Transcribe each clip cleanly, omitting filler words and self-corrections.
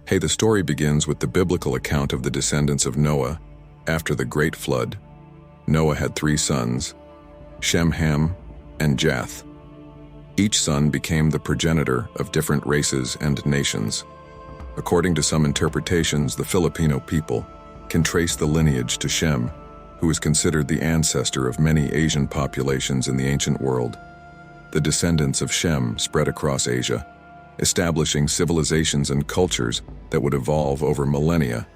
Hey, the story begins with the biblical account of the descendants of Noah after the Great Flood. Noah had 3 sons, Shem, Ham, and Japheth. Each son became the progenitor of different races and nations. According to some interpretations, the Filipino people can trace the lineage to Shem, who is considered the ancestor of many Asian populations in the ancient world. The descendants of Shem spread across Asia, establishing civilizations and cultures that would evolve over millennia.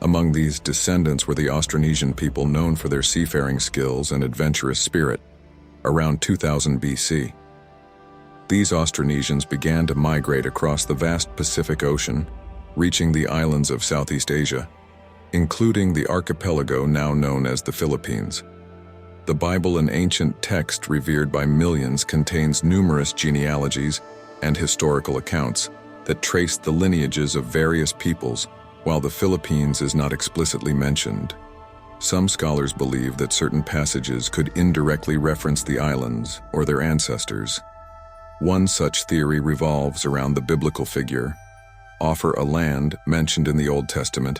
Among these descendants were the Austronesian people, known for their seafaring skills and adventurous spirit. Around 2000 BC, these Austronesians began to migrate across the vast Pacific Ocean, reaching the islands of Southeast Asia, including the archipelago now known as the Philippines. The Bible, an ancient text revered by millions, contains numerous genealogies and historical accounts that trace the lineages of various peoples, while the Philippines is not explicitly mentioned. Some scholars believe that certain passages could indirectly reference the islands or their ancestors. One such theory revolves around the biblical figure, Ophir, a land mentioned in the Old Testament,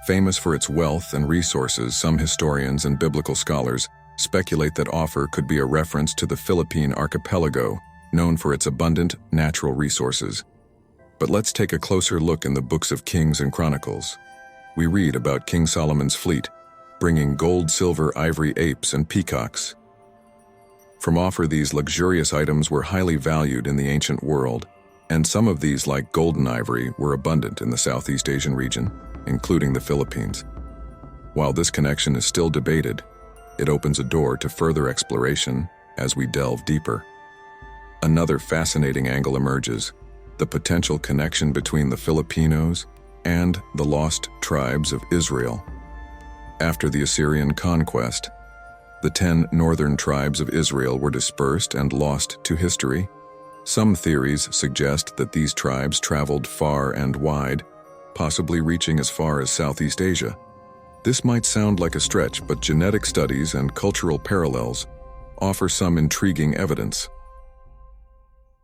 famous for its wealth and resources. Some historians and biblical scholars speculate that Ophir could be a reference to the Philippine archipelago, known for its abundant natural resources. But let's take a closer look in the books of Kings and Chronicles. We read about King Solomon's fleet, bringing gold, silver, ivory, apes, and peacocks. From Ophir, these luxurious items were highly valued in the ancient world, and some of these, like gold and ivory, were abundant in the Southeast Asian region, including the Philippines. While this connection is still debated, it opens a door to further exploration as we delve deeper. Another fascinating angle emerges: the potential connection between the Filipinos and the lost tribes of Israel. After the Assyrian conquest, the 10 northern tribes of Israel were dispersed and lost to history. Some theories suggest that these tribes traveled far and wide, possibly reaching as far as Southeast Asia. This might sound like a stretch, but genetic studies and cultural parallels offer some intriguing evidence.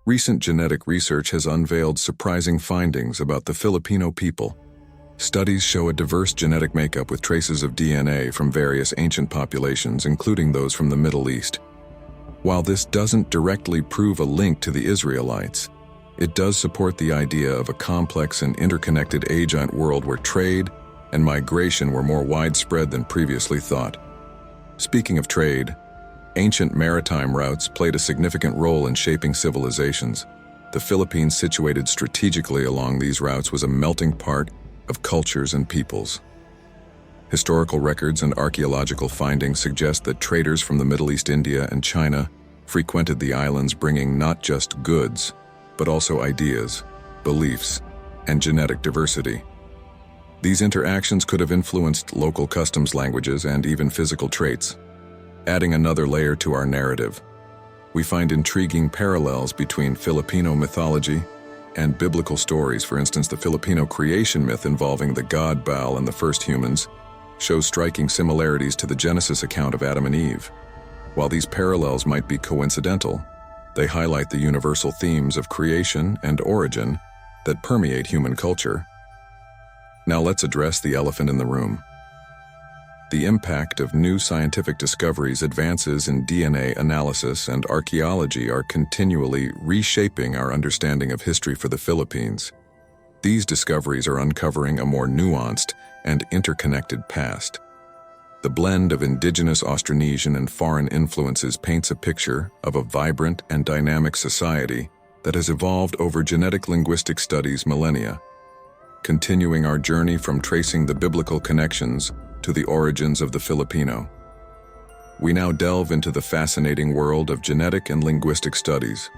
Recent genetic research has unveiled surprising findings about the Filipino people. Studies show a diverse genetic makeup with traces of DNA from various ancient populations, including those from the Middle East. While this doesn't directly prove a link to the Israelites, it does support the idea of a complex and interconnected ancient world where trade and migration were more widespread than previously thought. Speaking of trade, ancient maritime routes played a significant role in shaping civilizations. The Philippines, situated strategically along these routes, was a melting pot of cultures and peoples. Historical records and archaeological findings suggest that traders from the Middle East, India, and China frequented the islands, bringing not just goods, but also ideas, beliefs, and genetic diversity. These interactions could have influenced local customs, languages, and even physical traits. Adding another layer to our narrative, we find intriguing parallels between Filipino mythology and biblical stories. For instance, the Filipino creation myth involving the god Baal and the first humans shows striking similarities to the Genesis account of Adam and Eve. While these parallels might be coincidental, they highlight the universal themes of creation and origin that permeate human culture. Now let's address the elephant in the room. The impact of new scientific discoveries, advances in DNA analysis, and archaeology are continually reshaping our understanding of history for the Philippines. These discoveries are uncovering a more nuanced and interconnected past. The blend of indigenous Austronesian and foreign influences paints a picture of a vibrant and dynamic society that has evolved over genetic linguistic studies millennia. Continuing our journey from tracing the biblical connections to the origins of the Filipino, we now delve into the fascinating world of genetic and linguistic studies.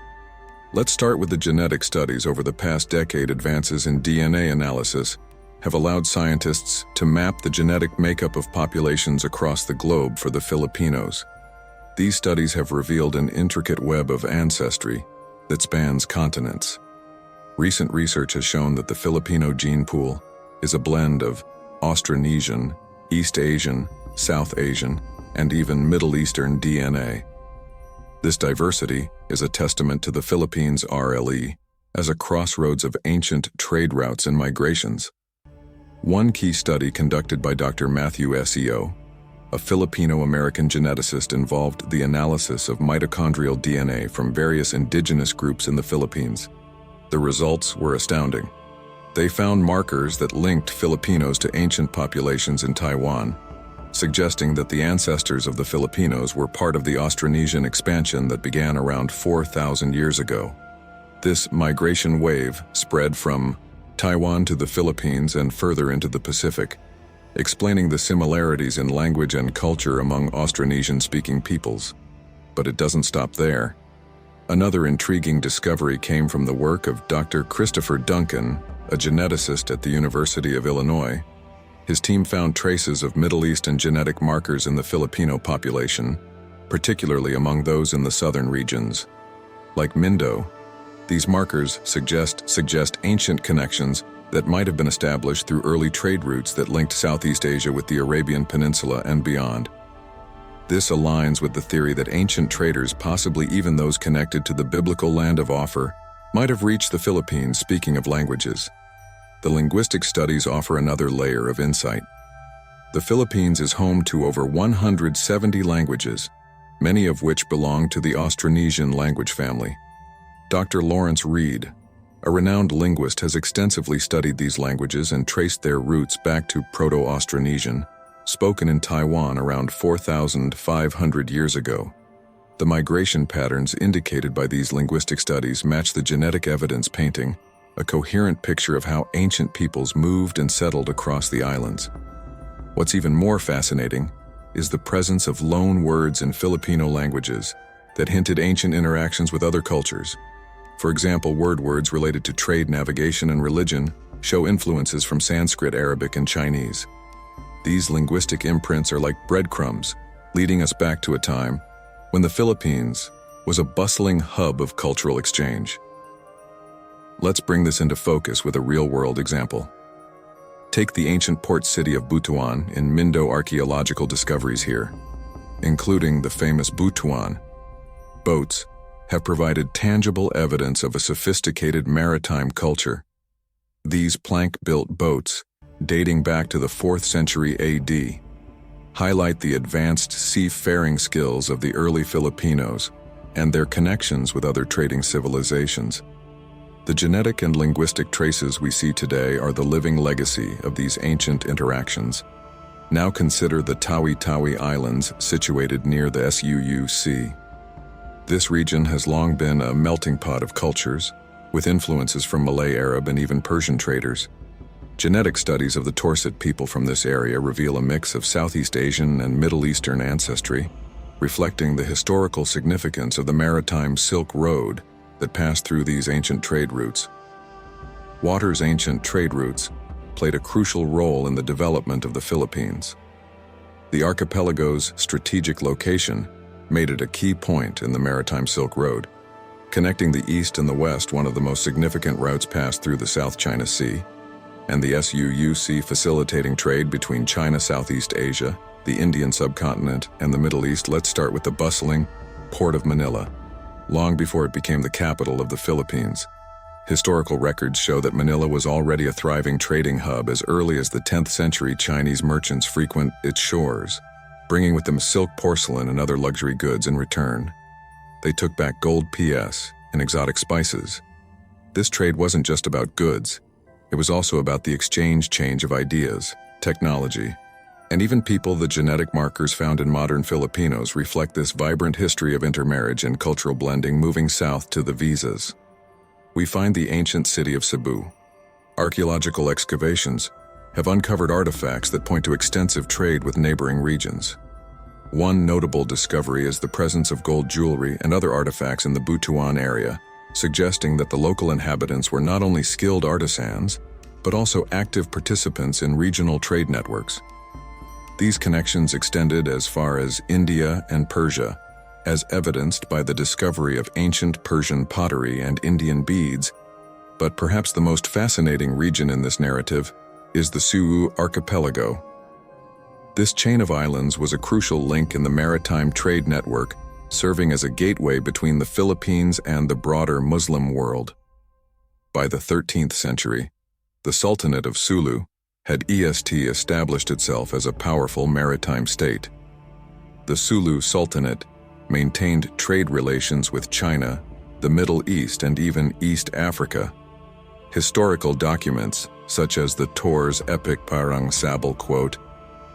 Let's start with the genetic studies. Over the past decade, advances in DNA analysis have allowed scientists to map the genetic makeup of populations across the globe for the Filipinos. These studies have revealed an intricate web of ancestry that spans continents. Recent research has shown that the Filipino gene pool is a blend of Austronesian, East Asian, South Asian, and even Middle Eastern DNA. This diversity is a testament to the Philippines' RLE, as a crossroads of ancient trade routes and migrations. One key study conducted by Dr. Matthew Seo, a Filipino-American geneticist, involved the analysis of mitochondrial DNA from various indigenous groups in the Philippines. The results were astounding. They found markers that linked Filipinos to ancient populations in Taiwan, suggesting that the ancestors of the Filipinos were part of the Austronesian expansion that began around 4,000 years ago. This migration wave spread from Taiwan to the Philippines and further into the Pacific, explaining the similarities in language and culture among Austronesian-speaking peoples. But it doesn't stop there. Another intriguing discovery came from the work of Dr. Christopher Duncan, a geneticist at the University of Illinois. His team found traces of Middle Eastern genetic markers in the Filipino population, particularly among those in the southern regions. Like Mindo, these markers suggest ancient connections that might have been established through early trade routes that linked Southeast Asia with the Arabian Peninsula and beyond. This aligns with the theory that ancient traders, possibly even those connected to the biblical land of Ophir, might have reached the Philippines. Speaking of languages, the linguistic studies offer another layer of insight. The Philippines is home to over 170 languages, many of which belong to the Austronesian language family. Dr. Lawrence Reed, a renowned linguist, has extensively studied these languages and traced their roots back to Proto-Austronesian, spoken in Taiwan around 4,500 years ago. The migration patterns indicated by these linguistic studies match the genetic evidence, painting a coherent picture of how ancient peoples moved and settled across the islands. What's even more fascinating is the presence of loan words in Filipino languages that hinted ancient interactions with other cultures. For example, words related to trade, navigation, and religion show influences from Sanskrit, Arabic, and Chinese. These linguistic imprints are like breadcrumbs, leading us back to a time when the Philippines was a bustling hub of cultural exchange. Let's bring this into focus with a real-world example. Take the ancient port city of Butuan in Mindo. Archaeological discoveries here, including the famous Butuan boats, have provided tangible evidence of a sophisticated maritime culture. These plank-built boats, dating back to the 4th century AD, highlight the advanced seafaring skills of the early Filipinos and their connections with other trading civilizations. The genetic and linguistic traces we see today are the living legacy of these ancient interactions. Now consider the Tawi-Tawi Islands situated near the Suu Sea. This region has long been a melting pot of cultures, with influences from Malay, Arab, and even Persian traders. Genetic studies of the Torset people from this area reveal a mix of Southeast Asian and Middle Eastern ancestry, reflecting the historical significance of the maritime Silk Road that passed through these ancient trade routes. Water's ancient trade routes played a crucial role in the development of the Philippines. The archipelago's strategic location made it a key point in the maritime Silk Road, connecting the East and the West. One of the most significant routes passed through the South China Sea, and the Suu Sea, facilitating trade between China, Southeast Asia, the Indian subcontinent, and the Middle East. Let's start with the bustling port of Manila. Long before it became the capital of the Philippines, historical records show that Manila was already a thriving trading hub. As early as the 10th century, Chinese merchants frequent its shores, bringing with them silk, porcelain, and other luxury goods. In return, they took back gold PS and exotic spices. This trade wasn't just about goods. It was also about the exchange of ideas, technology, and even people. The genetic markers found in modern Filipinos reflect this vibrant history of intermarriage and cultural blending. Moving south to the Visas, we find the ancient city of Cebu. Archaeological excavations have uncovered artifacts that point to extensive trade with neighboring regions. One notable discovery is the presence of gold jewelry and other artifacts in the Butuan area, suggesting that the local inhabitants were not only skilled artisans, but also active participants in regional trade networks. These connections extended as far as India and Persia, as evidenced by the discovery of ancient Persian pottery and Indian beads. But perhaps the most fascinating region in this narrative is the Su'u archipelago. This chain of islands was a crucial link in the maritime trade network, serving as a gateway between the Philippines and the broader Muslim world. By the 13th century, the Sultanate of Sulu had established itself as a powerful maritime state. The Sulu Sultanate maintained trade relations with China, the Middle East, and even East Africa. Historical documents, such as the Tor's epic Parang Sabal quote,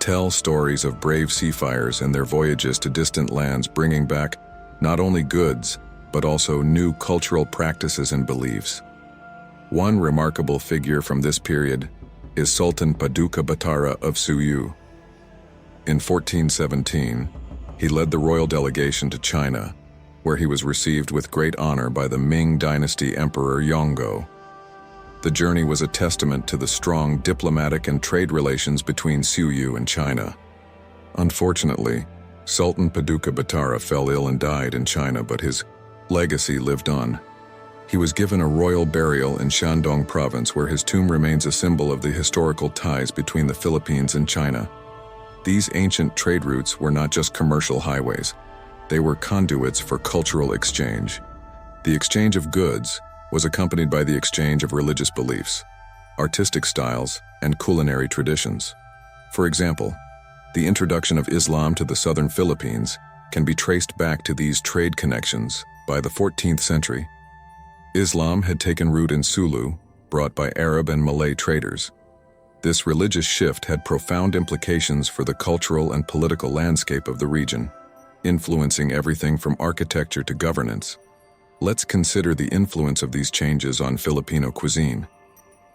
tell stories of brave seafarers and their voyages to distant lands, bringing back not only goods, but also new cultural practices and beliefs. One remarkable figure from this period is Sultan Paduka Batara of Suyu. In 1417, he led the royal delegation to China, where he was received with great honor by the Ming Dynasty Emperor Yongle. The journey was a testament to the strong diplomatic and trade relations between Suyu and China. Unfortunately, Sultan Paduka Batara fell ill and died in China, but his legacy lived on. He was given a royal burial in Shandong province, where his tomb remains a symbol of the historical ties between the Philippines and China. These ancient trade routes were not just commercial highways. They were conduits for cultural exchange. The exchange of goods was accompanied by the exchange of religious beliefs, artistic styles, and culinary traditions. For example, the introduction of Islam to the southern Philippines can be traced back to these trade connections. By the 14th century, Islam had taken root in Sulu, brought by Arab and Malay traders. This religious shift had profound implications for the cultural and political landscape of the region, influencing everything from architecture to governance. Let's consider the influence of these changes on Filipino cuisine.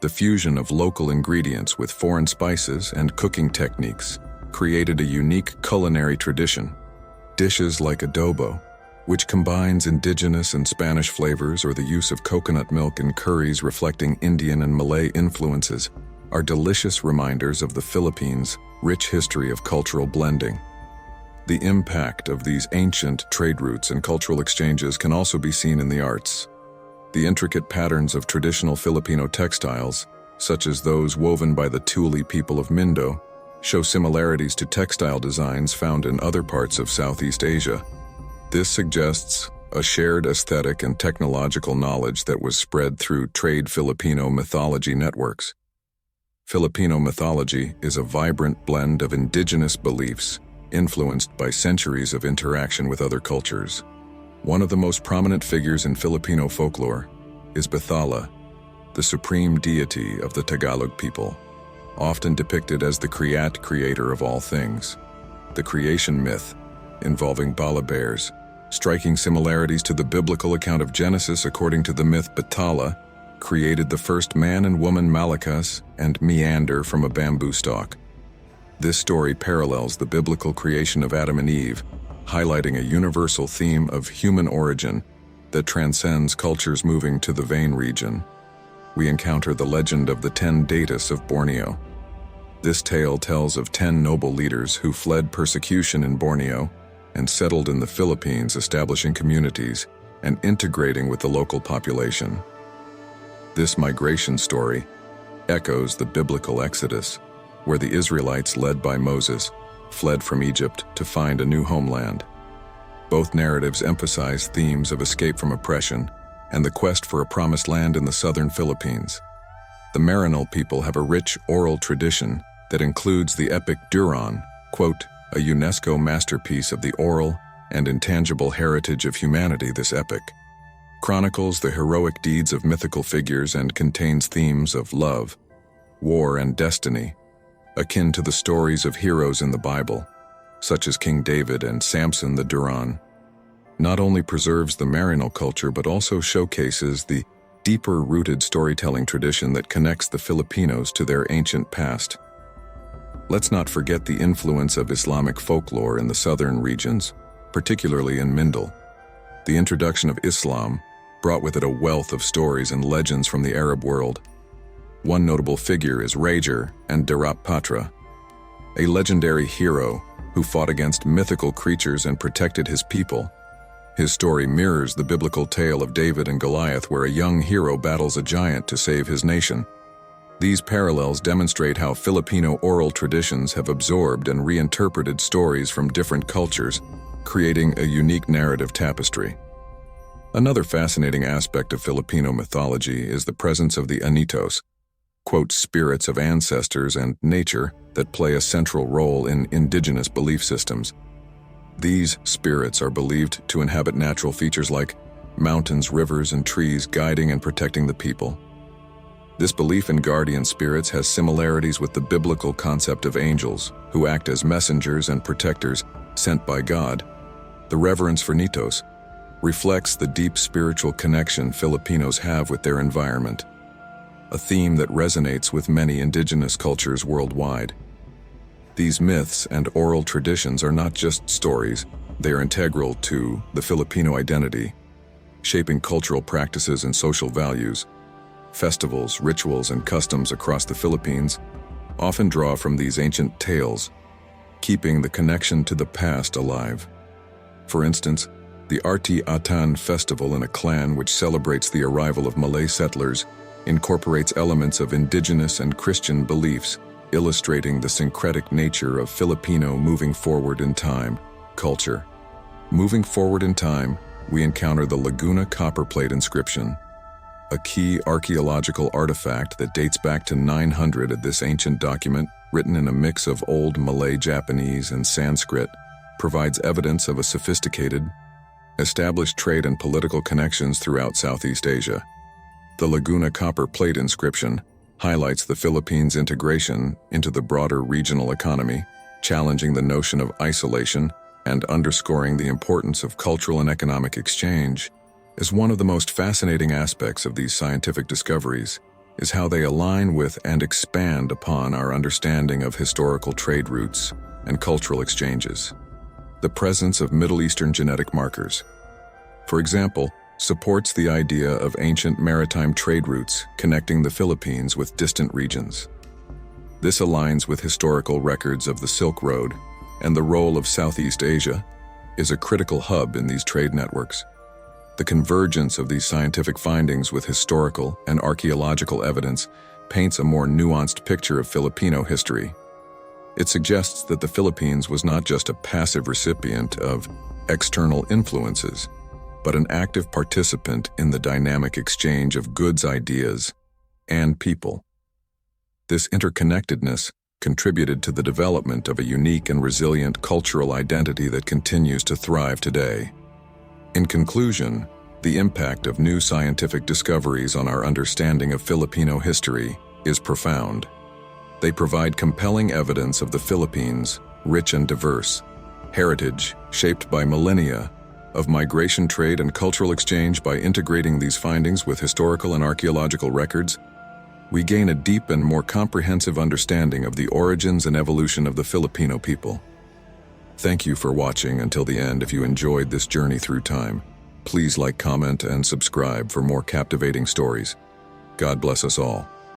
The fusion of local ingredients with foreign spices and cooking techniques created a unique culinary tradition. Dishes like adobo, which combines indigenous and Spanish flavors, or the use of coconut milk in curries reflecting Indian and Malay influences, are delicious reminders of the Philippines' rich history of cultural blending. The impact of these ancient trade routes and cultural exchanges can also be seen in the arts. The intricate patterns of traditional Filipino textiles, such as those woven by the Tuli people of Mindo, show similarities to textile designs found in other parts of Southeast Asia. This suggests a shared aesthetic and technological knowledge that was spread through trade Filipino mythology networks. Filipino mythology is a vibrant blend of indigenous beliefs, influenced by centuries of interaction with other cultures. One of the most prominent figures in Filipino folklore is Bathala, the supreme deity of the Tagalog people, often depicted as the creator of all things. The creation myth, involving Bala bears, striking similarities to the biblical account of Genesis. According to the myth, Bathala created the first man and woman Malakas and Meander from a bamboo stalk. This story parallels the biblical creation of Adam and Eve, highlighting a universal theme of human origin that transcends cultures. Moving to the Vain region, we encounter the legend of the 10 Datus of Borneo. This tale tells of 10 noble leaders who fled persecution in Borneo and settled in the Philippines, establishing communities and integrating with the local population. This migration story echoes the biblical Exodus, where the Israelites, led by Moses, fled from Egypt to find a new homeland. Both narratives emphasize themes of escape from oppression and the quest for a promised land in the southern Philippines. The Maranao people have a rich oral tradition that includes the epic Duran, quote, a UNESCO masterpiece of the oral and intangible heritage of humanity. This epic chronicles the heroic deeds of mythical figures and contains themes of love, war, and destiny, akin to the stories of heroes in the Bible, such as King David and Samson. The Duran not only preserves the Maranao culture but also showcases the deeper-rooted storytelling tradition that connects the Filipinos to their ancient past. Let's not forget the influence of Islamic folklore in the southern regions, particularly in Mindel. The introduction of Islam brought with it a wealth of stories and legends from the Arab world. One notable figure is Rager and Darap Patra, a legendary hero who fought against mythical creatures and protected his people. His story mirrors the biblical tale of David and Goliath, where a young hero battles a giant to save his nation. These parallels demonstrate how Filipino oral traditions have absorbed and reinterpreted stories from different cultures, creating a unique narrative tapestry. Another fascinating aspect of Filipino mythology is the presence of the anitos, quote, spirits of ancestors and nature that play a central role in indigenous belief systems. These spirits are believed to inhabit natural features like mountains, rivers, and trees, guiding and protecting the people. This belief in guardian spirits has similarities with the biblical concept of angels, who act as messengers and protectors sent by God. The reverence for nitos reflects the deep spiritual connection Filipinos have with their environment, a theme that resonates with many indigenous cultures worldwide. These myths and oral traditions are not just stories, they are integral to the Filipino identity, shaping cultural practices and social values. Festivals, rituals, and customs across the Philippines often draw from these ancient tales, keeping the connection to the past alive. For instance, the Ati-Atan festival in a clan which celebrates the arrival of Malay settlers incorporates elements of indigenous and Christian beliefs, illustrating the syncretic nature of Filipino moving forward in time culture. Moving forward in time, we encounter the Laguna copperplate inscription, a key archaeological artifact that dates back to 900. This ancient document, written in a mix of Old Malay, Japanese, and Sanskrit, provides evidence of a sophisticated, established trade and political connections throughout Southeast Asia. The Laguna copper plate inscription highlights the Philippines' integration into the broader regional economy, challenging the notion of isolation and underscoring the importance of cultural and economic exchange. As one of the most fascinating aspects of these scientific discoveries is how they align with and expand upon our understanding of historical trade routes and cultural exchanges. The presence of Middle Eastern genetic markers, for example, supports the idea of ancient maritime trade routes connecting the Philippines with distant regions. This aligns with historical records of the Silk Road, and the role of Southeast Asia is a critical hub in these trade networks. The convergence of these scientific findings with historical and archaeological evidence paints a more nuanced picture of Filipino history. It suggests that the Philippines was not just a passive recipient of external influences, but an active participant in the dynamic exchange of goods, ideas, and people. This interconnectedness contributed to the development of a unique and resilient cultural identity that continues to thrive today. In conclusion, the impact of new scientific discoveries on our understanding of Filipino history is profound. They provide compelling evidence of the Philippines' rich and diverse heritage shaped by millennia of migration, trade, and cultural exchange. By integrating these findings with historical and archaeological records, we gain a deep and more comprehensive understanding of the origins and evolution of the Filipino people. Thank you for watching until the end. If you enjoyed this journey through time, please like, comment, and subscribe for more captivating stories. God bless us all.